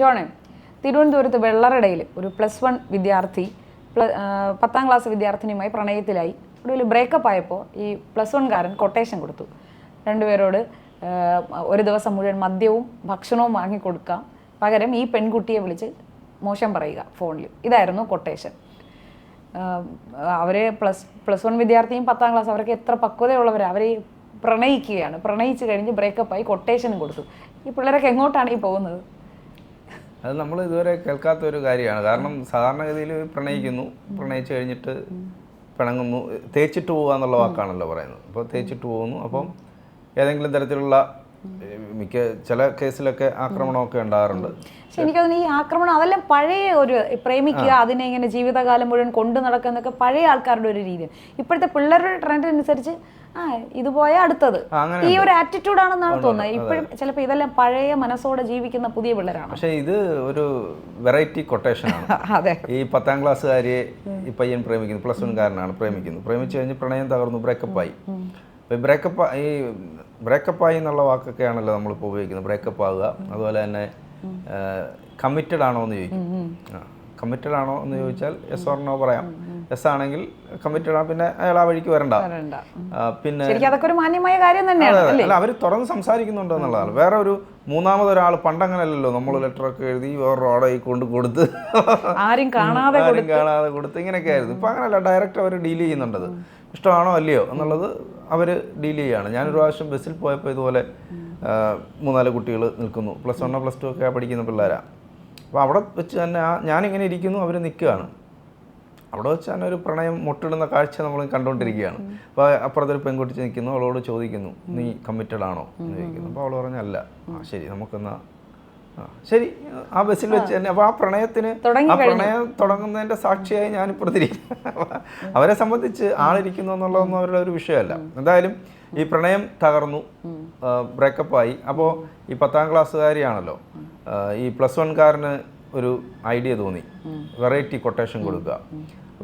ജോണേ, തിരുവനന്തപുരത്ത് വെള്ളറടയിൽ ഒരു +1 വിദ്യാർത്ഥി 10ാം ക്ലാസ് വിദ്യാർത്ഥിനിയുമായി പ്രണയത്തിലായി. ഒടുവിൽ ബ്രേക്കപ്പ് ആയപ്പോൾ ഈ +1കാരൻ കൊട്ടേഷൻ കൊടുത്തു. രണ്ടുപേരോട് ഒരു ദിവസം മുഴുവൻ മദ്യവും ഭക്ഷണവും വാങ്ങിക്കൊടുക്കാം, പകരം ഈ പെൺകുട്ടിയെ വിളിച്ച് മോശം പറയുക ഫോണിൽ. ഇതായിരുന്നു കൊട്ടേഷൻ. അവർ +1 വിദ്യാർത്ഥിയും 10ാം ക്ലാസ്, അവർക്ക് എത്ര പക്വതയുള്ളവരാണ്. അവർ പ്രണയിക്കുകയാണ്. പ്രണയിച്ച് കഴിഞ്ഞ് ബ്രേക്കപ്പായി കൊട്ടേഷനും കൊടുത്തു. ഈ പിള്ളേരൊക്കെ എങ്ങോട്ടാണ് ഈ പോകുന്നത്? അത് നമ്മൾ ഇതുവരെ കേൾക്കാത്തൊരു കാര്യമാണ്. കാരണം സാധാരണഗതിയിൽ പ്രണയിച്ച് കഴിഞ്ഞിട്ട് പിണങ്ങുന്നു, തേച്ചിട്ട് പോകുക എന്നുള്ള വാക്കാണല്ലോ പറയുന്നത്. അപ്പോൾ തേച്ചിട്ട് പോകുന്നു. അപ്പം ഏതെങ്കിലും തരത്തിലുള്ള ചില കേസിലൊക്കെ ആക്രമണമൊക്കെ ഉണ്ടാകാറുണ്ട്. പക്ഷെ എനിക്കതിന് ഈ ആക്രമണം അതെല്ലാം പഴയ ഒരു പ്രേമിക്കുക, അതിനെ ഇങ്ങനെ ജീവിതകാലം മുഴുവൻ കൊണ്ടു നടക്കുന്നൊക്കെ പഴയ ആൾക്കാരുടെ ഒരു രീതിയാണ്. ഇപ്പോഴത്തെ പിള്ളേരുടെ ട്രെൻഡ് അനുസരിച്ച് ഇത് പോയാൽ അടുത്തത്, ഈ ഒരു ആറ്റിറ്റ്യൂഡാണെന്നാണ് തോന്നുന്നത്. ഇപ്പോഴും ചിലപ്പോൾ ഇതെല്ലാം പഴയ മനസ്സോടെ ജീവിക്കുന്ന പുതിയ പിള്ളേരാണ്. പക്ഷേ ഇത് ഒരു വെറൈറ്റി കൊട്ടേഷനാണ്. അതെ, ഈ 10ാം ക്ലാസ്സുകാരിയെ ഈ പയ്യൻ പ്രേമിക്കുന്നു, +1കാരനാണ് പ്രേമിച്ചു കഴിഞ്ഞ് പ്രണയം തകർന്നു, ബ്രേക്കപ്പായി. ബ്രേക്കപ്പായി എന്നുള്ള വാക്കൊക്കെയാണല്ലോ നമ്മളിപ്പോൾ ഉപയോഗിക്കുന്നത്. ബ്രേക്കപ്പ് ആകുക, അതുപോലെ തന്നെ കമ്മിറ്റഡ് ആണോ എന്ന് ചോദിക്കും. കമ്മിറ്റഡ് ആണോ എന്ന് ചോദിച്ചാൽ യെസ് ഓർ നോ പറയാം. യെസ് ആണെങ്കിൽ കമ്മിറ്റഡ് ആണ്, പിന്നെ അയാൾ ആ വഴിക്ക് വരണ്ട. പിന്നെ അല്ല, അവർ തുറന്ന് സംസാരിക്കുന്നുണ്ടോ എന്നുള്ളതാണ്. വേറെ ഒരു മൂന്നാമതൊരാൾ, പണ്ടങ്ങനല്ലല്ലോ, നമ്മൾ ലെറ്ററൊക്കെ എഴുതി വേറൊരാളെ കൊടുത്ത് ആരും കാണാതെ കൊടുത്ത് ഇങ്ങനെയൊക്കെ ആയിരുന്നു. ഇപ്പം അങ്ങനെയല്ല, ഡയറക്റ്റ് അവർ ഡീൽ ചെയ്യുന്നുണ്ടത്. ഇഷ്ടമാണോ അല്ലയോ എന്നുള്ളത് അവർ ഡീൽ ചെയ്യുകയാണ്. ഞാനൊരു പ്രാവശ്യം ബസ്സിൽ പോയപ്പോൾ ഇതുപോലെ 3-4 കുട്ടികൾ നിൽക്കുന്നു. +1 +2 ഒക്കെ പഠിക്കുന്ന പിള്ളേരാണ്. അപ്പോൾ അവിടെ വെച്ച് തന്നെ ഞാനിങ്ങനെ ഇരിക്കുന്നു, അവർ നിൽക്കുകയാണ്. അവിടെ വെച്ച് തന്നെ ഒരു പ്രണയം മുട്ടിടുന്ന കാഴ്ച നമ്മൾ കണ്ടുകൊണ്ടിരിക്കുകയാണ്. അപ്പോൾ അപ്പുറത്തൊരു പെൺകുട്ടി നിൽക്കുന്നു, അവളോട് ചോദിക്കുന്നു, നീ കമ്മിറ്റഡ് ആണോ എന്ന് ചോദിക്കുന്നു. അപ്പോൾ അവൾ പറഞ്ഞല്ല. ശരി, നമുക്കെന്നാ ശരി, ആ ബസ്സിൽ വെച്ച് തന്നെ. അപ്പോൾ ആ പ്രണയം തുടങ്ങുന്നതിൻ്റെ സാക്ഷിയായി ഞാനിപ്പുറത്തിരിക്കും. അവരെ സംബന്ധിച്ച് ആളിരിക്കുന്നു എന്നുള്ളതൊന്നും അവരുടെ ഒരു വിഷയമല്ല. എന്തായാലും ഈ പ്രണയം തകർന്നു, ബ്രേക്കപ്പായി. അപ്പോൾ ഈ 10ാം ക്ലാസ്സുകാരിയാണല്ലോ, ഈ +1കാരന് ഒരു ഐഡിയ തോന്നി, വെറൈറ്റി കൊട്ടേഷൻ കൊടുക്കുക.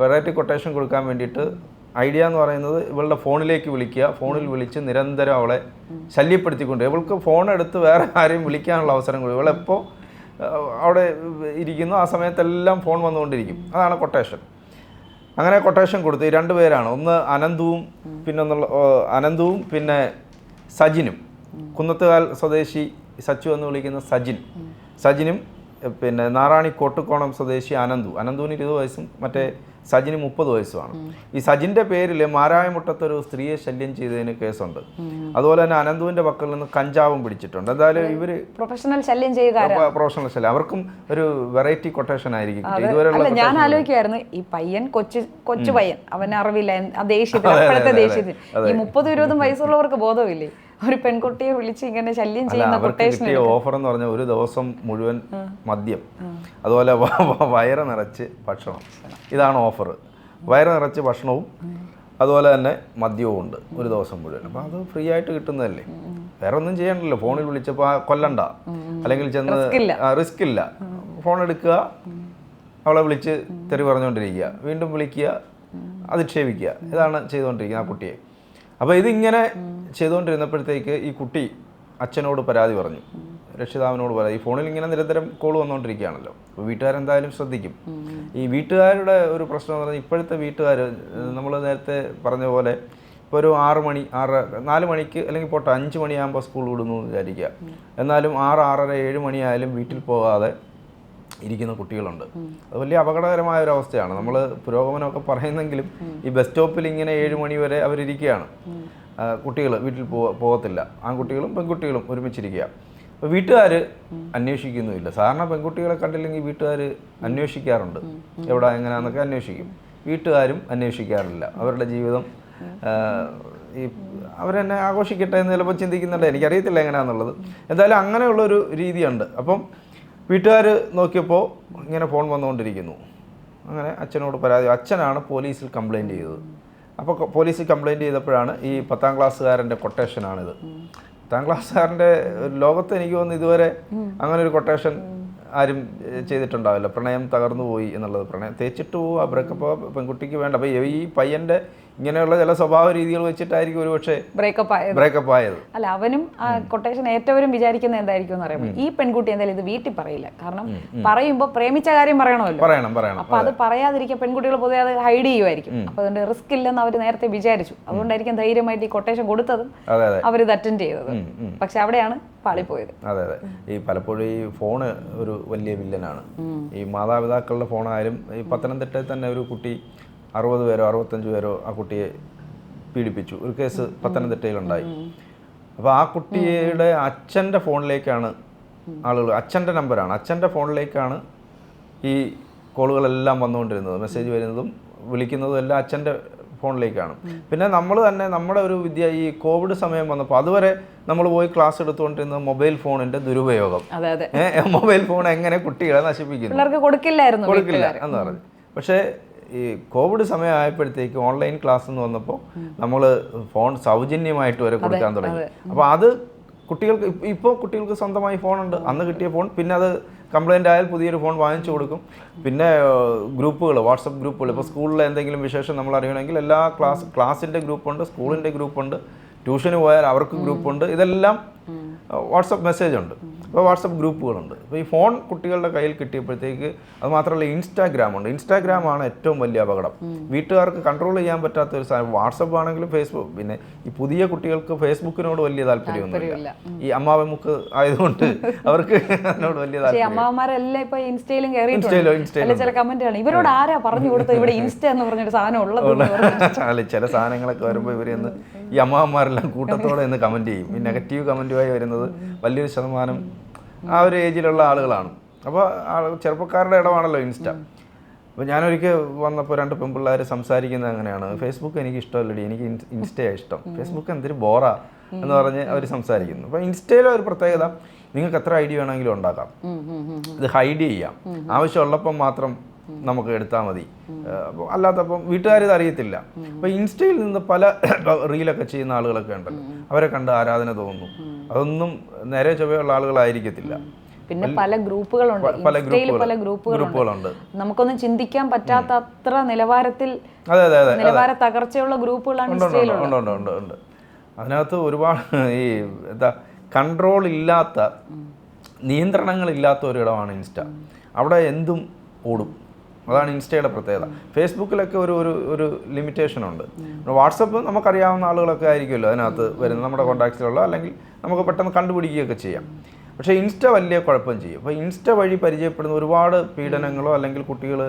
വെറൈറ്റി കൊട്ടേഷൻ കൊടുക്കാൻ വേണ്ടിയിട്ട് ഐഡിയ എന്ന് പറയുന്നത് ഇവളുടെ ഫോണിലേക്ക് വിളിക്കുക. ഫോണിൽ വിളിച്ച് നിരന്തരം അവളെ ശല്യപ്പെടുത്തിക്കൊണ്ട്, ഇവൾക്ക് ഫോൺ എടുത്ത് വേറെ ആരെയും വിളിക്കാനുള്ള അവസരം കൊടുക്കും. ഇവളെപ്പോൾ അവിടെ ഇരിക്കുന്നു ആ സമയത്തെല്ലാം ഫോൺ വന്നുകൊണ്ടിരിക്കും. അതാണ് കൊട്ടേഷൻ. അങ്ങനെ കൊട്ടേഷൻ കൊടുത്തു. ഈ 2 പേരാണ്, ഒന്ന് അനന്തുവും പിന്നെ സജിനും. കുന്നത്തുകാൽ സ്വദേശി സച്ചു എന്ന് വിളിക്കുന്ന സജിനും പിന്നെ നാറാണി കോട്ടുകോണം സ്വദേശി അനന്തുവിന് 20 വയസ്സും മറ്റേ സജിന് 30 വയസ്സുമാണ്. ഈ സജിൻ്റെ പേരിൽ മാരായമുട്ടത്തൊരു സ്ത്രീയെ ശല്യം ചെയ്തതിന് കേസുണ്ട്. അതുപോലെ തന്നെ അനന്തുവിൻ്റെ പക്കൽ നിന്ന് കഞ്ചാവും പിടിച്ചിട്ടുണ്ട്. എന്തായാലും ഇവർ പ്രൊഫഷണൽ ശല്യം, അവർക്കും ഒരു വെറൈറ്റി കൊട്ടേഷൻ ആയിരിക്കും. ഇതുവരെയുള്ള ഞാൻ ആലോചിക്കുമായിരുന്നു, ഈ പയ്യൻ കൊച്ചു പയ്യൻ, അവന് അറിവില്ല, അപ്പോഴത്തെ ദേഷ്യത്തിൽ ഈ 30-20 വയസ്സുള്ളവർക്ക് ബോധമില്ലേ, ഒരു പെൺകുട്ടിയെ വിളിച്ച് ഇങ്ങനെ ശല്യം ചെയ്യുന്ന കൊട്ടേഷൻ. ഓഫർ എന്ന് പറഞ്ഞാൽ ഒരു ദിവസം മുഴുവൻ മദ്യം, അതുപോലെ വയറ് നിറച്ച് ഭക്ഷണം. ഇതാണ് ഓഫർ. വയറ് നിറച്ച് ഭക്ഷണവും അതുപോലെ തന്നെ മദ്യവും ഉണ്ട് ഒരു ദിവസം മുഴുവൻ. അപ്പോൾ അത് ഫ്രീ ആയിട്ട് കിട്ടുന്നതല്ലേ, വേറെ ഒന്നും ചെയ്യണ്ടല്ലോ. ഫോണിൽ വിളിച്ചപ്പോൾ കൊല്ലണ്ട, അല്ലെങ്കിൽ ചെന്ന് റിസ്ക് ഇല്ല. ഫോൺ എടുക്കുക, അവളെ വിളിച്ച് തെറി പറഞ്ഞുകൊണ്ടിരിക്കുക, വീണ്ടും വിളിക്കുക, അധിക്ഷേപിക്കുക. ഇതാണ് ചെയ്തുകൊണ്ടിരിക്കുന്നത് ആ കുട്ടിയെ. അപ്പോൾ ഇതിങ്ങനെ ചെയ്തുകൊണ്ടിരുന്നപ്പോഴത്തേക്ക് ഈ കുട്ടി അച്ഛനോട് പരാതി പറഞ്ഞു, രക്ഷിതാവിനോട് പരാതി. ഈ ഫോണിൽ ഇങ്ങനെ നിരന്തരം കോൾ വന്നുകൊണ്ടിരിക്കുകയാണല്ലോ. അപ്പോൾ വീട്ടുകാരെന്തായാലും ശ്രദ്ധിക്കും. ഈ വീട്ടുകാരുടെ ഒരു പ്രശ്നം എന്ന് പറഞ്ഞാൽ, ഇപ്പോഴത്തെ വീട്ടുകാർ നമ്മൾ നേരത്തെ പറഞ്ഞ പോലെ ഇപ്പോൾ ഒരു 4 മണിക്ക് അല്ലെങ്കിൽ പോട്ടെ 5 മണിയാകുമ്പോൾ സ്കൂൾ വിടുന്നു എന്ന് വിചാരിക്കുക. എന്നാലും 6, 6:30, 7 മണിയായാലും വീട്ടിൽ പോകാതെ ഇരിക്കുന്ന കുട്ടികളുണ്ട്. അത് വലിയ അപകടകരമായ ഒരു അവസ്ഥയാണ്. നമ്മൾ പുരോഗമനമൊക്കെ പറയുന്നെങ്കിലും ഈ ബസ് സ്റ്റോപ്പിൽ ഇങ്ങനെ 7 മണി വരെ അവരിയ്ക്കുകയാണ്. കുട്ടികൾ വീട്ടിൽ പോകത്തില്ല. ആൺകുട്ടികളും പെൺകുട്ടികളും ഒരുമിച്ചിരിക്കുക. അപ്പോൾ വീട്ടുകാർ അന്വേഷിക്കുന്നുമില്ല. സാധാരണ പെൺകുട്ടികളെ കണ്ടില്ലെങ്കിൽ വീട്ടുകാർ അന്വേഷിക്കാറുണ്ട്, എവിടെ എങ്ങനെയാണെന്നൊക്കെ അന്വേഷിക്കും. വീട്ടുകാരും അന്വേഷിക്കാറില്ല. അവരുടെ ജീവിതം അവരെന്നെ ആഘോഷിക്കട്ടെ എന്ന് ചിലപ്പോൾ ചിന്തിക്കുന്നുണ്ട്. എനിക്കറിയത്തില്ല എങ്ങനെയാണെന്നുള്ളത്. എന്തായാലും അങ്ങനെയുള്ളൊരു രീതിയുണ്ട്. അപ്പം വീട്ടുകാർ നോക്കിയപ്പോൾ ഇങ്ങനെ ഫോൺ വന്നുകൊണ്ടിരിക്കുന്നു. അങ്ങനെ അച്ഛനോട് പരാതി. അച്ഛനാണ് പോലീസിൽ കംപ്ലയിൻറ്റ് ചെയ്തത്. അപ്പോൾ പോലീസിൽ കംപ്ലയിൻറ്റ് ചെയ്തപ്പോഴാണ് ഈ 10ാം ക്ലാസ്സുകാരൻ്റെ കൊട്ടേഷനാണിത്. 10ാം ക്ലാസ്സുകാരൻ്റെ ലോകത്ത് എനിക്ക് തോന്നുന്നു ഇതുവരെ അങ്ങനെ ഒരു കൊട്ടേഷൻ ആരും ചെയ്തിട്ടുണ്ടാവില്ല. പ്രണയം തകർന്നു പോയി എന്നുള്ളത്. പ്രണയം തേച്ചിട്ട് പോവുക, ബ്രേക്കപ്പ് പെൺകുട്ടിക്ക് വേണ്ട. അപ്പോൾ ഈ പയ്യൻ്റെ ഇങ്ങനെയുള്ള ചില സ്വഭാവ രീതികൾ വെച്ചിട്ടായിരിക്കും ഒരുപക്ഷെ ബ്രേക്കപ്പ് ആയത്. അല്ല, അവനും കൊട്ടേഷൻ ഏറ്റവും വിചാരിക്കുന്നത് എന്തായിരിക്കും എന്ന് അറിയാം. ഈ പെൺകുട്ടി എന്തായാലും ഇത് വീട്ടിൽ പറയില്ല. കാരണം പറയുമ്പോൾ പ്രേമിച്ച കാര്യം പറയണമല്ലോ. പറയണം. അപ്പൊ അത് പറയാതിരിക്കുക, പെൺകുട്ടികൾ പൊതുവെ അത് ഹൈഡ് ചെയ്യുമായിരിക്കും. അപ്പൊ അതുകൊണ്ട് റിസ്ക് ഇല്ലെന്ന് അവർ നേരത്തെ വിചാരിച്ചു. അതുകൊണ്ടായിരിക്കും ധൈര്യമായിട്ട് ഈ കൊട്ടേഷൻ കൊടുത്തതും അവരിത് അറ്റൻഡ് ചെയ്തത്. പക്ഷെ അവിടെയാണ് പാളിപ്പോയത്. അതെ. ഈ പലപ്പോഴും ഈ ഫോണ് ഒരു വലിയ വില്ലനാണ്. ഈ മാതാപിതാക്കളുടെ ഫോണായാലും ഈ പത്തനംതിട്ടയിൽ തന്നെ ഒരു കുട്ടി 60 പേരോ 65 പേരോ ആ കുട്ടിയെ പീഡിപ്പിച്ചു. ഒരു കേസ് പത്തനംതിട്ടയിലുണ്ടായി. അപ്പോൾ ആ കുട്ടിയുടെ അച്ഛൻ്റെ ഫോണിലേക്കാണ് ആളുകൾ, അച്ഛൻ്റെ നമ്പറാണ്, അച്ഛൻ്റെ ഫോണിലേക്കാണ് ഈ കോളുകളെല്ലാം വന്നുകൊണ്ടിരുന്നത്. മെസ്സേജ് വരുന്നതും വിളിക്കുന്നതും എല്ലാം അച്ഛൻ്റെ ഫോണിലേക്കാണ്. പിന്നെ നമ്മൾ തന്നെ നമ്മുടെ ഒരു ഈ കോവിഡ് സമയം വന്നപ്പോൾ അതുവരെ നമ്മൾ പോയി ക്ലാസ് എടുത്തുകൊണ്ടിരുന്നത് മൊബൈൽ ഫോണിൻ്റെ ദുരുപയോഗം. മൊബൈൽ ഫോൺ എങ്ങനെ കുട്ടികളെ നശിപ്പിക്കുന്നു, കൊടുക്കില്ല എന്ന് പറഞ്ഞു. പക്ഷേ ഈ കോവിഡ് സമയമായപ്പോഴത്തേക്ക് ഓൺലൈൻ ക്ലാസ് എന്ന് വന്നപ്പോൾ നമ്മൾ ഫോൺ സൗജന്യമായിട്ട് വരെ കൊടുക്കാൻ തുടങ്ങി. അപ്പോൾ അത് കുട്ടികൾക്ക് ഇപ്പോൾ കുട്ടികൾക്ക് സ്വന്തമായി ഫോണുണ്ട്. അന്ന് കിട്ടിയ ഫോൺ പിന്നെ അത് കംപ്ലൈൻ്റ് ആയാൽ പുതിയൊരു ഫോൺ വാങ്ങിച്ചു കൊടുക്കും. പിന്നെ ഗ്രൂപ്പുകൾ, വാട്സപ്പ് ഗ്രൂപ്പുകൾ, ഇപ്പോൾ സ്കൂളിലെ എന്തെങ്കിലും വിശേഷം നമ്മൾ അറിയണമെങ്കിൽ എല്ലാ ക്ലാസ്സിൻ്റെ ഗ്രൂപ്പുണ്ട്, സ്കൂളിൻ്റെ ഗ്രൂപ്പുണ്ട്, ട്യൂഷന് പോയാൽ അവർക്ക് ഗ്രൂപ്പുണ്ട്. ഇതെല്ലാം വാട്സപ്പ് മെസ്സേജ് ഉണ്ട്. അപ്പോൾ വാട്സപ്പ് ഗ്രൂപ്പുകളുണ്ട്. അപ്പോൾ ഈ ഫോൺ കുട്ടികളുടെ കയ്യിൽ കിട്ടിയപ്പോഴത്തേക്ക് അത് മാത്രമല്ല ഇൻസ്റ്റാഗ്രാമുണ്ട്. ഇൻസ്റ്റാഗ്രാമാണ് ഏറ്റവും വലിയ അപകടം. വീട്ടുകാർക്ക് കൺട്രോൾ ചെയ്യാൻ പറ്റാത്ത ഒരു സാധനം. വാട്സപ്പ് ആണെങ്കിലും ഫേസ്ബുക്ക്, പിന്നെ ഈ പുതിയ കുട്ടികൾക്ക് ഫേസ്ബുക്കിനോട് വലിയ താല്പര്യമൊന്നുമില്ല. ഈ അമ്മാവമുക്ക് ആയതുകൊണ്ട് അവർക്ക് അതിനോട് വലിയ താല്പര്യം. അമ്മാവന്മാരെല്ലാം ഇപ്പൊ ഇൻസ്റ്റയിലും ചില കമന്റുകൾ ഇവരോട് ആരാ പറഞ്ഞു കൊടുത്തത് ഇവിടെ ഇൻസ്റ്റ എന്ന് പറഞ്ഞൊരു സാധനം ഉള്ളത്. അല്ല, ചില സാധനങ്ങളൊക്കെ വരുമ്പോൾ ഇവരെന്ന് ഈ അമ്മാവന്മാരെല്ലാം കൂട്ടത്തോടെ എന്ന് കമന്റ് ചെയ്യും. ഈ നെഗറ്റീവ് കമന്റുമായി വരുന്നത് വലിയൊരു ശതമാനം ആ ഒരു ഏജിലുള്ള ആളുകളാണ്. അപ്പോൾ ചെറുപ്പക്കാരുടെ ഇടമാണല്ലോ ഇൻസ്റ്റ. അപ്പോൾ ഞാനൊരിക്കൽ വന്നപ്പോൾ 2 പെൺപിള്ളേർ സംസാരിക്കുന്നത് അങ്ങനെയാണ്, ഫേസ്ബുക്ക് എനിക്ക് ഇഷ്ടമല്ലടി, എനിക്ക് ഇൻസ്റ്റയാണ് ഇഷ്ടം, ഫേസ്ബുക്ക് എന്തൊരു ബോറാ എന്ന് പറഞ്ഞ് അവർ സംസാരിക്കുന്നു. അപ്പോൾ ഇൻസ്റ്റയിലെ ഒരു പ്രത്യേകത, നിങ്ങൾക്ക് എത്ര ഐഡിയ വേണമെങ്കിലും ഉണ്ടാക്കാം, ഇത് ഹൈഡ് ചെയ്യാം, ആവശ്യമുള്ളപ്പം മാത്രം നമുക്ക് എടുത്താൽ മതി, അല്ലാത്തപ്പം വീട്ടുകാരിത് അറിയത്തില്ല. അപ്പോൾ ഇൻസ്റ്റയിൽ നിന്ന് പല റീലൊക്കെ ചെയ്യുന്ന ആളുകളൊക്കെ ഉണ്ടല്ലോ, അവരെ കണ്ട് ആരാധന തോന്നുന്നു. അതൊന്നും നേരെ ചൊവ്വയുള്ള ആളുകളായിരിക്കത്തില്ല. പിന്നെ പല ഗ്രൂപ്പുകളുണ്ട്, നമുക്കൊന്നും ചിന്തിക്കാൻ പറ്റാത്ത അത്ര നിലവാരത്തിൽ നിലവാര തകർച്ചയുള്ള ഗ്രൂപ്പുകളാണ് ഉണ്ട്. അതിനകത്ത് ഒരുപാട് ഈ എന്താ കൺട്രോൾ ഇല്ലാത്ത, നിയന്ത്രണങ്ങളില്ലാത്ത ഒരിടമാണ് ഇൻസ്റ്റ. അവിടെ എന്തും ഓടും. അതാണ് ഇൻസ്റ്റയുടെ പ്രത്യേകത. ഫേസ്ബുക്കിലൊക്കെ ഒരു ലിമിറ്റേഷനുണ്ട്. വാട്സപ്പ് നമുക്കറിയാവുന്ന ആളുകളൊക്കെ ആയിരിക്കുമല്ലോ അതിനകത്ത് വരുന്നത്, നമ്മുടെ കോൺടാക്ട്സിലുള്ള, അല്ലെങ്കിൽ നമുക്ക് പെട്ടെന്ന് കണ്ടുപിടിക്കുകയൊക്കെ ചെയ്യാം. പക്ഷേ ഇൻസ്റ്റ വലിയ കുഴപ്പം ചെയ്യും. അപ്പോൾ ഇൻസ്റ്റ വഴി പരിചയപ്പെടുന്ന ഒരുപാട് പീഡനങ്ങളോ അല്ലെങ്കിൽ കുട്ടികൾ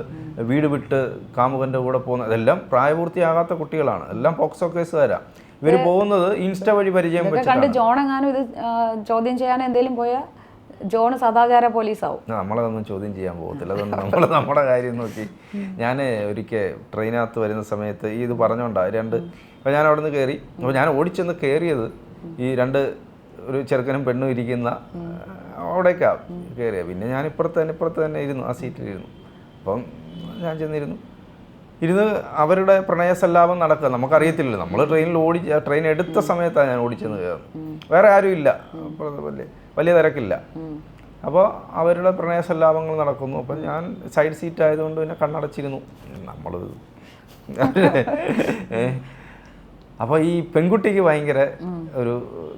വീട് വിട്ട് കാമുകൻ്റെ കൂടെ പോകുന്ന, അതെല്ലാം പ്രായപൂർത്തിയാകാത്ത കുട്ടികളാണ്, എല്ലാം പോക്സോ കേസുകാരാണ്. ഇവർ പോകുന്നത് ഇൻസ്റ്റ വഴി പരിചയം വെച്ചിട്ടാണ്. ജോൺ എങ്ങാനും ഇത് ചോദ്യം ചെയ്യാൻ എന്തെങ്കിലും പോയാൽ ജോൺ സദാചാര പോലീസാവും. നമ്മളതൊന്നും ചോദ്യം ചെയ്യാൻ പോകത്തില്ല. അതുകൊണ്ട് നമ്മൾ നമ്മുടെ കാര്യം നോക്കി. ഞാൻ ഒരിക്കൽ ട്രെയിനകത്ത് വരുന്ന സമയത്ത് ഇത് പറഞ്ഞുകൊണ്ടാണ് അപ്പോൾ ഞാൻ അവിടെ നിന്ന് കയറി. അപ്പോൾ ഞാൻ ഓടിച്ചെന്ന് കയറിയത് ഈ ഒരു ചെറുക്കനും പെണ്ണും ഇരിക്കുന്ന അവിടേക്കാണ് കയറിയത്. പിന്നെ ഞാൻ ഇപ്പുറത്ത് തന്നെ ഇരുന്നു, ആ സീറ്റിലിരുന്നു. അപ്പം ഞാൻ ചെന്നിരുന്നു. അവരുടെ പ്രണയസല്ലാപം നടക്കുക, നമുക്കറിയത്തില്ലല്ലോ. നമ്മൾ ട്രെയിൻ എടുത്ത സമയത്താണ് ഞാൻ ഓടിച്ചെന്ന് കയറുന്നത്. വേറെ ആരും ഇല്ല, വലിയ തിരക്കില്ല. അപ്പോൾ അവരുടെ പ്രണയസല്ലാപങ്ങൾ നടക്കുന്നു. അപ്പം ഞാൻ സൈഡ് സീറ്റ് ആയതുകൊണ്ട് പിന്നെ കണ്ണടച്ചിരുന്നു. നമ്മൾ അപ്പോൾ ഈ പെൺകുട്ടിക്ക് ഭയങ്കര ഒരു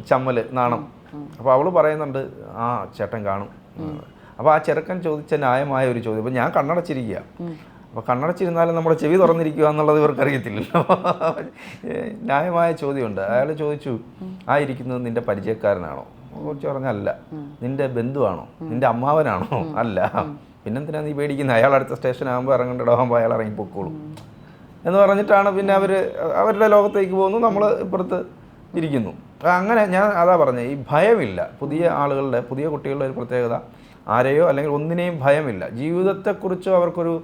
ചമ്മൽ, നാണം. അപ്പോൾ അവൾ പറയുന്നുണ്ട്, ആ ചേട്ടൻ കാണും. അപ്പോൾ ആ ചെറുക്കൻ ചോദിച്ച ന്യായമായ ഒരു ചോദ്യം. അപ്പോൾ ഞാൻ കണ്ണടച്ചിരിക്കുക. അപ്പോൾ കണ്ണടച്ചിരുന്നാലും നമ്മുടെ ചെവി തുറന്നിരിക്കുക എന്നുള്ളത് ഇവർക്ക് അറിയത്തില്ലല്ലോ. ന്യായമായ ചോദ്യമുണ്ട്. അയാൾ ചോദിച്ചു, ആ ഇരിക്കുന്നത് നിൻ്റെ പരിചയക്കാരനാണോ? കുറച്ച് പറഞ്ഞല്ല. നിൻ്റെ ബന്ധുവാണോ? നിൻ്റെ അമ്മാവനാണോ? അല്ല. പിന്നെന്തിനാ നീ പേടിക്കുന്നത്? അയാൾ അടുത്ത സ്റ്റേഷനാകുമ്പോൾ ഇറങ്ങേണ്ടിടമാകുമ്പോൾ അയാൾ ഇറങ്ങിപ്പോക്കോളും എന്ന് പറഞ്ഞിട്ടാണ് പിന്നെ അവരുടെ ലോകത്തേക്ക് പോകുന്നു, നമ്മൾ ഇപ്പുറത്ത് ഇരിക്കുന്നു. അങ്ങനെ ഞാൻ അതാ പറഞ്ഞത്, ഈ ഭയമില്ല. പുതിയ കുട്ടികളുടെ ഒരു പ്രത്യേകത, ആരെയോ അല്ലെങ്കിൽ ഒന്നിനെയും ഭയമില്ല. ജീവിതത്തെക്കുറിച്ചോ അവർക്കൊരു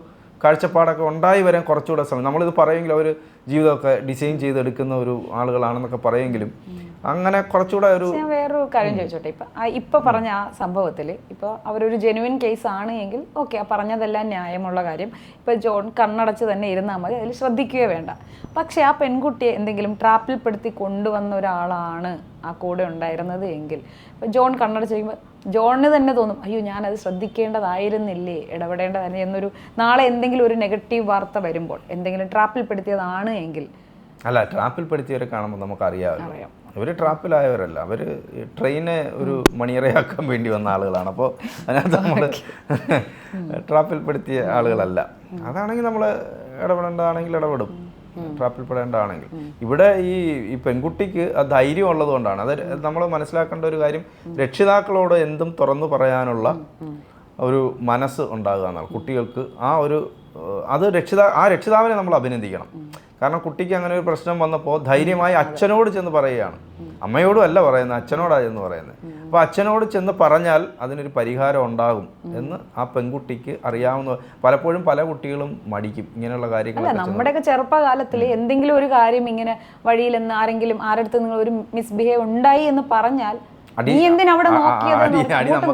കാഴ്ചപ്പാടൊക്കെ ഉണ്ടായി വരാൻ കുറച്ചുകൂടെ സമയം. നമ്മളിത് പറയുമെങ്കിൽ അവർ ജീവിതമൊക്കെ ഡിസൈൻ ചെയ്തെടുക്കുന്ന ഒരു ആളുകളാണെന്നൊക്കെ പറയുമെങ്കിലും അങ്ങനെ കുറച്ചുകൂടെ ഞാൻ വേറൊരു കാര്യം ചോദിച്ചോട്ടെ. ഇപ്പം പറഞ്ഞ ആ സംഭവത്തിൽ ഇപ്പോൾ അവരൊരു ജെനുവിൻ കേസ് ആണ് എങ്കിൽ ഓക്കെ, ആ പറഞ്ഞതെല്ലാം ന്യായമുള്ള കാര്യം. ഇപ്പോൾ ജോൺ കണ്ണടച്ച് തന്നെ ഇരുന്നാൽ മതി, അതിൽ ശ്രദ്ധിക്കുകയോ വേണ്ട. പക്ഷേ ആ പെൺകുട്ടിയെ എന്തെങ്കിലും ട്രാപ്പിൽപ്പെടുത്തി കൊണ്ടുവന്ന ഒരാളാണ് ആ കൂടെ ഉണ്ടായിരുന്നത് എങ്കിൽ ഇപ്പോൾ ജോൺ കണ്ണടച്ച് കഴിയുമ്പോൾ ജോണിന് തന്നെ തോന്നും, അയ്യോ ഞാനത് ശ്രദ്ധിക്കേണ്ടതായിരുന്നില്ലേ, ഇടപെടേണ്ടതായിരുന്നു എന്നൊരു, നാളെ എന്തെങ്കിലും ഒരു നെഗറ്റീവ് വാർത്ത വരുമ്പോൾ എന്തെങ്കിലും ട്രാപ്പിൽപ്പെടുത്തിയതാണ് എങ്കിൽ അല്ല, ട്രാപ്പിൽപ്പെടുത്തിയവരെ കാണുമ്പോൾ നമുക്കറിയാമല്ലോ, ഇവർ ട്രാപ്പിലായവരല്ല, അവർ ട്രെയിനെ ഒരു മണിയറയാക്കാൻ വേണ്ടി വന്ന ആളുകളാണ്. അപ്പോൾ അതിനകത്ത് നമ്മൾ ട്രാപ്പിൽപ്പെടുത്തിയ ആളുകളല്ല. അതാണെങ്കിൽ നമ്മൾ ഇടപെടേണ്ടതാണെങ്കിൽ ഇടപെടും, ട്രാപ്പിൽപ്പെടേണ്ടതാണെങ്കിൽ. ഇവിടെ ഈ പെൺകുട്ടിക്ക് ആ ധൈര്യം ഉള്ളത് കൊണ്ടാണ്. അത് നമ്മൾ മനസ്സിലാക്കേണ്ട ഒരു കാര്യം, രക്ഷിതാക്കളോട് എന്തും തുറന്നു പറയാനുള്ള ഒരു മനസ്സ് ഉണ്ടാകുക എന്നാണ് കുട്ടികൾക്ക്. അത് രക്ഷിതാവിനെ നമ്മൾ അഭിനന്ദിക്കണം. കാരണം കുട്ടിക്ക് അങ്ങനെ ഒരു പ്രശ്നം വന്നപ്പോൾ ധൈര്യമായി അച്ഛനോട് ചെന്ന് പറയുകയാണ്. അമ്മയോടും അല്ല പറയുന്നത്, അച്ഛനോടാണ് ചെന്ന് പറയുന്നത്. അപ്പോൾ അച്ഛനോട് ചെന്ന് പറഞ്ഞാൽ അതിനൊരു പരിഹാരം ഉണ്ടാകും എന്ന് ആ പെൺകുട്ടിക്ക് അറിയാവുന്ന. പലപ്പോഴും പല കുട്ടികളും മടിക്കും ഇങ്ങനെയുള്ള കാര്യങ്ങൾ. നമ്മുടെയൊക്കെ ചെറുപ്പകാലത്തിൽ എന്തെങ്കിലും ഒരു കാര്യം ഇങ്ങനെ വഴിയിൽ നിന്ന് ആരുടെ നിങ്ങൾ ഒരു മിസ്ബിഹേവ് ഉണ്ടായി എന്ന് പറഞ്ഞാൽ, നീ എന്തിനാ അവിടെ നോക്കിയത്,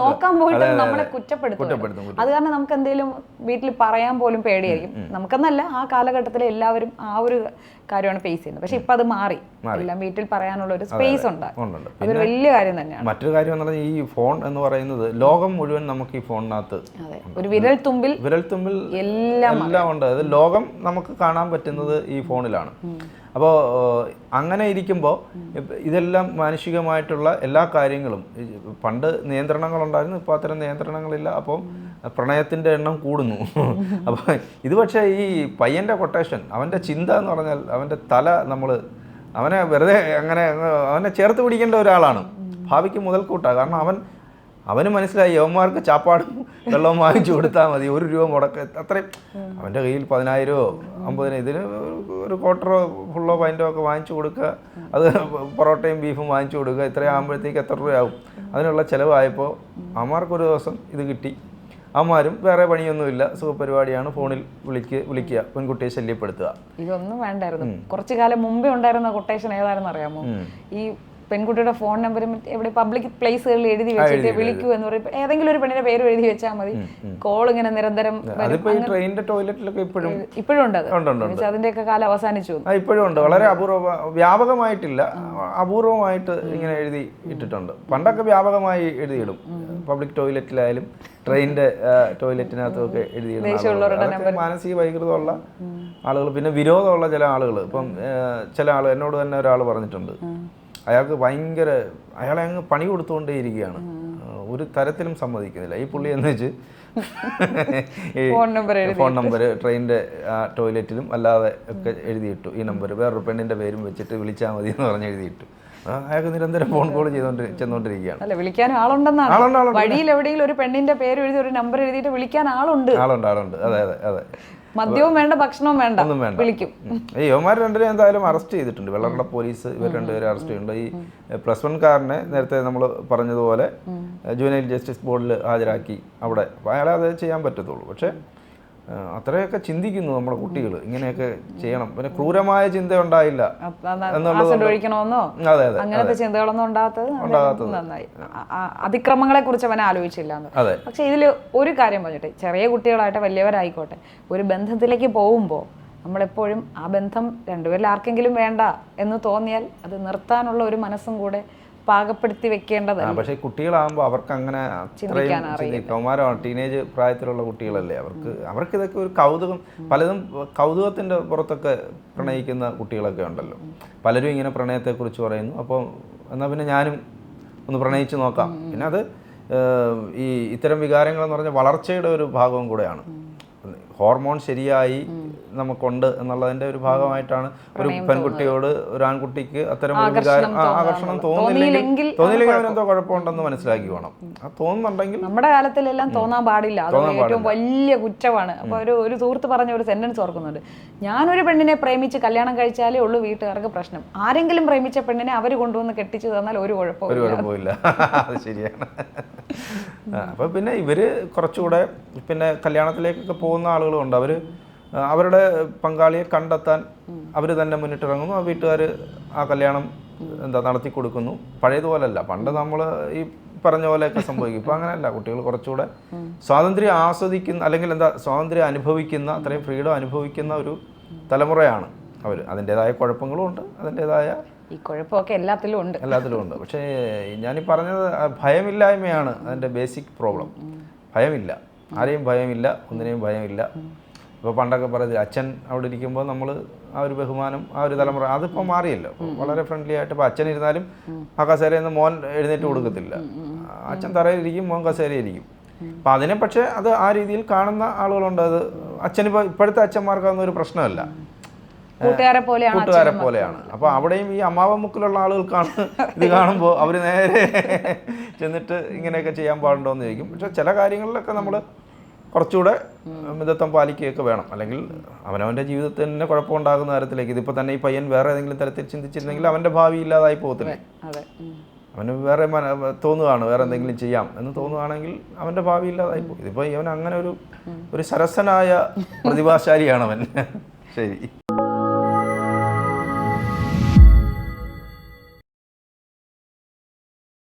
നോക്കാൻ പോയിട്ട് നമ്മളെ കുറ്റപ്പെടുത്തും. അത് കാരണം നമുക്ക് എന്തെങ്കിലും വീട്ടിൽ പറയാൻ പോലും പേടിയായിരിക്കും. നമുക്കെന്നല്ല, ആ കാലഘട്ടത്തിൽ എല്ലാവരും ആ ഒരു കാര്യമാണ് ഫേസ് ചെയ്യുന്നത്. പക്ഷെ ഇപ്പൊ അത് മാറി, എല്ലാം വീട്ടിൽ പറയാനുള്ള ഒരു സ്പേസ് ഉണ്ട്. അതൊരു വലിയ കാര്യം തന്നെയാണ്. മറ്റൊരു കാര്യം എന്ന് പറഞ്ഞാൽ, ഈ ഫോൺ എന്ന് പറയുന്നത് ലോകം മുഴുവൻ നമുക്ക് ഈ ഫോണിനകത്ത് ഒരു വിരൽത്തുമ്പിൽ എല്ലാം ഉണ്ട്. അത് ലോകം നമുക്ക് കാണാൻ പറ്റുന്നത് ഈ ഫോണിലാണ്. അപ്പോൾ അങ്ങനെ ഇരിക്കുമ്പോൾ ഇതെല്ലാം മാനുഷികമായിട്ടുള്ള എല്ലാ കാര്യങ്ങളും, പണ്ട് നിയന്ത്രണങ്ങളുണ്ടായിരുന്നു, ഇപ്പോൾ അത്തരം നിയന്ത്രണങ്ങളില്ല. അപ്പോൾ പ്രണയത്തിൻ്റെ എണ്ണം കൂടുന്നു. അപ്പോൾ ഇത് പക്ഷേ ഈ പയ്യൻ്റെ കൊട്ടേഷൻ, അവൻ്റെ ചിന്ത എന്ന് പറഞ്ഞാൽ, അവൻ്റെ തല അവനെ വെറുതെ അവനെ ചേർത്ത് പിടിക്കേണ്ട ഒരാളാണ്. ഭാവിക്ക് മുതൽക്കൂട്ടാണ്. കാരണം അവന് മനസ്സിലായി, യവന്മാർക്ക് ചാപ്പാടും വെള്ളവും വാങ്ങിച്ചു കൊടുത്താൽ മതി, 1 രൂപ മുടക്ക്, അത്രയും. അവൻ്റെ കയ്യിൽ 10,000 50,000, ഇതിന് ഒരു ക്വാർട്ടറോ ഫുള്ളോ പൈൻറ്റോ ഒക്കെ വാങ്ങിച്ചു കൊടുക്കുക, അത് പൊറോട്ടയും ബീഫും വാങ്ങിച്ചു കൊടുക്കുക, ഇത്രയും ആകുമ്പോഴത്തേക്ക് എത്ര രൂപയാവും. അതിനുള്ള ചിലവായപ്പോൾ അമ്മമാർക്കൊരു ദിവസം ഇത് കിട്ടി. അമ്മമാരും വേറെ പണിയൊന്നുമില്ല, സുഖപരിപാടിയാണ്, ഫോണിൽ വിളിക്കുക, പെൺകുട്ടിയെ ശല്യപ്പെടുത്തുക. ഇതൊന്നും വേണ്ടായിരുന്നു. കുറച്ചു കാലം മുമ്പേ ഉണ്ടായിരുന്ന കൊട്ടേഷൻ ഏതാണെന്ന് അറിയാമോ? ഈ പെൺകുട്ടിയുടെ ഫോൺ നമ്പറും എവിടെ പബ്ലിക് പ്ലേസുകളിൽ എഴുതി വെച്ചിട്ട് വിളിക്കൂ എന്ന് പറയും. ഏതെങ്കിലും ഒരു പെണ്ണിന്റെ പേര് എഴുതി വെച്ചാൽ മതി, കോൾ ഇങ്ങനെ നിരന്തരം. ട്രെയിനിന്റെ ടോയ്ലറ്റിലൊക്കെ ഇപ്പോഴും ഉണ്ട്. അതിന്റെയൊക്കെ കാലം അവസാനിച്ചു. ഇപ്പോഴും ഉണ്ട്. വളരെ വ്യാപകമായിട്ടില്ല, അപൂർവമായിട്ട് ഇങ്ങനെ എഴുതി ഇട്ടിട്ടുണ്ട്. പണ്ടൊക്കെ വ്യാപകമായി എഴുതിയിടും, പബ്ലിക് ടോയ്ലറ്റിലായാലും ട്രെയിനിന്റെ ടോയ്ലറ്റിനകത്തും ഒക്കെ എഴുതിയിടും. മാനസിക വൈകൃതമുള്ള ആളുകൾ, പിന്നെ വിരോധമുള്ള ചില ആളുകൾ. ഇപ്പം ചില ആൾ എന്നോട് തന്നെ ഒരാൾ പറഞ്ഞിട്ടുണ്ട്, അയാൾക്ക് അയാളെ അങ്ങ് പണി കൊടുത്തുകൊണ്ടേയിരിക്കുകയാണ്, ഒരു തരത്തിലും സമ്മതിക്കുന്നില്ല. ഈ പുള്ളി എന്ന് വെച്ച് ഫോൺ നമ്പർ ട്രെയിനിൻ്റെ ടോയ്ലറ്റിലും അല്ലാതെ ഒക്കെ എഴുതിയിട്ടു. ഈ നമ്പർ വേറൊരു പെണ്ണിൻ്റെ പേരും വെച്ചിട്ട് വിളിച്ചാൽ മതി എന്ന് പറഞ്ഞ് എഴുതിയിട്ടു. അയാൾക്ക് നിരന്തരം ഫോൺ കോൾ ചെന്നുകൊണ്ടിരിക്കുകയാണ്. അല്ല, വിളിക്കാൻ ആളുണ്ടെന്നാണ്. വഴിയിൽ എവിടെയെങ്കിലും ഒരു പെണ്ണിന്റെ പേര് എഴുതി ഒരു നമ്പർ എഴുതിയിട്ട് വിളിക്കാൻ ആളുണ്ട്. അതെ അതെ അതെ. മദ്യവും വേണ്ട, ഭക്ഷണവും വേണ്ട, ഒന്നും വേണ്ട, വിളിക്കും. ഇവന്മാർ രണ്ടുപേരും എന്തായാലും അറസ്റ്റ് ചെയ്തിട്ടുണ്ട്. വെള്ളറട പോലീസ് ഇവർ രണ്ടുപേരും അറസ്റ്റ് ചെയ്തിട്ടുണ്ട്. ഈ +1കാരനെ നേരത്തെ നമ്മൾ പറഞ്ഞതുപോലെ ജുവനൈൽ ജസ്റ്റിസ് ബോർഡിൽ ഹാജരാക്കി. അവിടെ അയാളെ അത് ചെയ്യാൻ പറ്റത്തുള്ളൂ. പക്ഷേ അത്രയൊക്കെ ചിന്തിക്കുന്നു നമ്മുടെ കുട്ടികൾ, ഇങ്ങനെയൊക്കെ ചെയ്യണം. പിന്നെ ക്രൂരമായ ചിന്ത ഉണ്ടായില്ല എന്നുള്ളത്. അങ്ങനത്തെ ചിന്തകളൊന്നും ഉണ്ടാകാത്തത് നന്നായി. അതിക്രമങ്ങളെ കുറിച്ച് അവൻ ആലോചിച്ചില്ല. പക്ഷെ ഇതിൽ ഒരു കാര്യം പറഞ്ഞിട്ട്, ചെറിയ കുട്ടികളായിട്ട് വലിയവരായിക്കോട്ടെ, ഒരു ബന്ധത്തിലേക്ക് പോകുമ്പോൾ നമ്മളെപ്പോഴും ആ ബന്ധം രണ്ടുപേരിൽ ആർക്കെങ്കിലും വേണ്ട എന്ന് തോന്നിയാൽ അത് നിർത്താനുള്ള ഒരു മനസ്സും കൂടെ പാകപ്പെടുത്തി വെക്കേണ്ടതാണ്. പക്ഷേ കുട്ടികളാകുമ്പോൾ അവർക്ക് അങ്ങനെ ടീനേജ് പ്രായത്തിലുള്ള കുട്ടികളല്ലേ, അവർക്ക് ഇതൊക്കെ ഒരു കൗതുകം, പലതും കൗതുകത്തിൻ്റെ പുറത്തൊക്കെ പ്രണയിക്കുന്ന കുട്ടികളൊക്കെ ഉണ്ടല്ലോ. പലരും ഇങ്ങനെ പ്രണയത്തെക്കുറിച്ച് പറയുന്നു. അപ്പോൾ എന്നാൽ പിന്നെ ഞാനും ഒന്ന് പ്രണയിച്ച് നോക്കാം. പിന്നെ അത് ഇത്തരം വികാരങ്ങളെന്ന് പറഞ്ഞാൽ വളർച്ചയുടെ ഒരു ഭാഗവും കൂടെയാണ്. ഹോർമോൺ ശരിയായി നമുക്കുണ്ട് എന്നുള്ളതിൻ്റെ ഒരു ഭാഗമായിട്ടാണ് ഒരു പെൺകുട്ടിയോട് ഒരു ആൺകുട്ടിക്ക് അത്തരം ഒരു വികാരം, ആകർഷണം തോന്നില്ലെങ്കിൽ അവനെന്തോ കുഴപ്പമുണ്ടെന്ന് മനസ്സിലാക്കി വേണം. ആ തോന്നുന്നുണ്ടെങ്കിൽ, നമ്മുടെ കാലത്തിലെല്ലാം തോന്നാൻ പാടില്ല, അത് ഏറ്റവും വലിയ കുറ്റമാണ്. അപ്പൊ ഒരു സുഹൃത്ത് പറഞ്ഞ ഒരു സെന്റൻസ് ഓർക്കുന്നുണ്ട്, ഞാനൊരു പെണ്ണിനെ പ്രേമിച്ച് കല്യാണം കഴിച്ചാലേ ഉള്ളൂ വീട്ടുകാർക്ക് പ്രശ്നം, ആരെങ്കിലും പ്രേമിച്ച പെണ്ണിനെ അവർ കൊണ്ടുവന്ന് കെട്ടിച്ചു തന്നാൽ ഒരു കുഴപ്പമില്ല. അത് ശരിയാണ്. അപ്പൊ പിന്നെ ഇവര് കുറച്ചുകൂടെ പിന്നെ കല്യാണത്തിലേക്കൊക്കെ പോകുന്ന ആളുകളുണ്ട്. അവരുടെ പങ്കാളിയെ കണ്ടെത്താൻ അവർ തന്നെ മുന്നിട്ടിറങ്ങുന്നു. ആ വീട്ടുകാർ ആ കല്യാണം നടത്തി കൊടുക്കുന്നു. പഴയതുപോലല്ല, പണ്ട് നമ്മൾ ഈ പറഞ്ഞ പോലെയൊക്കെ സംഭവിക്കും. ഇപ്പം അങ്ങനെയല്ല. കുട്ടികൾ കുറച്ചുകൂടെ സ്വാതന്ത്ര്യം ആസ്വദിക്കുന്ന, അല്ലെങ്കിൽ സ്വാതന്ത്ര്യം അനുഭവിക്കുന്ന, അത്രയും ഫ്രീഡം അനുഭവിക്കുന്ന ഒരു തലമുറയാണ് അവർ. അതിൻ്റെതായ കുഴപ്പങ്ങളും ഉണ്ട്, അതിൻ്റെതായ ഈ കുഴപ്പമൊക്കെ എല്ലാത്തിലും ഉണ്ട്. പക്ഷേ ഞാനീ പറഞ്ഞത് ഭയമില്ലായ്മയാണ് അതിൻ്റെ ബേസിക് പ്രോബ്ലം. ഭയമില്ല, ആരെയും ഭയമില്ല, ഒന്നിനെയും ഭയമില്ല. ഇപ്പോൾ പണ്ടൊക്കെ പറയത്തില്ല അച്ഛൻ അവിടെ ഇരിക്കുമ്പോൾ നമ്മൾ ആ ഒരു ബഹുമാനം ആ ഒരു തലമുറ അതിപ്പോൾ മാറിയല്ലോ. വളരെ ഫ്രണ്ട്ലി ആയിട്ട് ഇപ്പോൾ അച്ഛൻ ഇരുന്നാലും ആ കസേരയിൽ നിന്ന് മോൻ എഴുന്നേറ്റ് കൊടുക്കത്തില്ല. അച്ഛൻ തറയിലിരിക്കും, മോൻ കസേരയിരിക്കും. അപ്പം അതിനെ പക്ഷേ അത് ആ രീതിയിൽ കാണുന്ന ആളുകളുണ്ട്. അത് അച്ഛനിപ്പോൾ ഇപ്പോഴത്തെ അച്ഛന്മാർക്ക് അതൊന്നും ഒരു പ്രശ്നമല്ല, കൂട്ടുകാരെ പോലെയാണ്. അപ്പോൾ അവിടെയും ഈ അമ്മാവൻ മുക്കിലുള്ള ആളുകൾക്കാണ് ഇത് കാണുമ്പോൾ അവർ നേരെ ചെന്നിട്ട് ഇങ്ങനെയൊക്കെ ചെയ്യാൻ പാടുണ്ടോ എന്ന് ചോദിക്കും. പക്ഷേ ചില കാര്യങ്ങളിലൊക്കെ നമ്മൾ കുറച്ചുകൂടെ മിതത്വം പാലിക്കുകയൊക്കെ വേണം. അല്ലെങ്കിൽ അവനവൻ്റെ ജീവിതത്തിന് കുഴപ്പമുണ്ടാകുന്ന തരത്തിലേക്ക് ഇതിപ്പോൾ തന്നെ ഈ പയ്യൻ വേറെ ഏതെങ്കിലും തരത്തിൽ ചിന്തിച്ചിരുന്നെങ്കിൽ അവൻ്റെ ഭാവി ഇല്ലാതായി പോകത്തില്ലേ. അവന് വേറെ തോന്നുകയാണ് വേറെ എന്തെങ്കിലും ചെയ്യാം എന്ന് തോന്നുകയാണെങ്കിൽ അവൻ്റെ ഭാവി ഇല്ലാതായി പോകും. ഇതിപ്പോൾ ഇവൻ അങ്ങനെ ഒരു സരസനായ പ്രതിഭാശാലിയാണ് അവൻ. ശരി.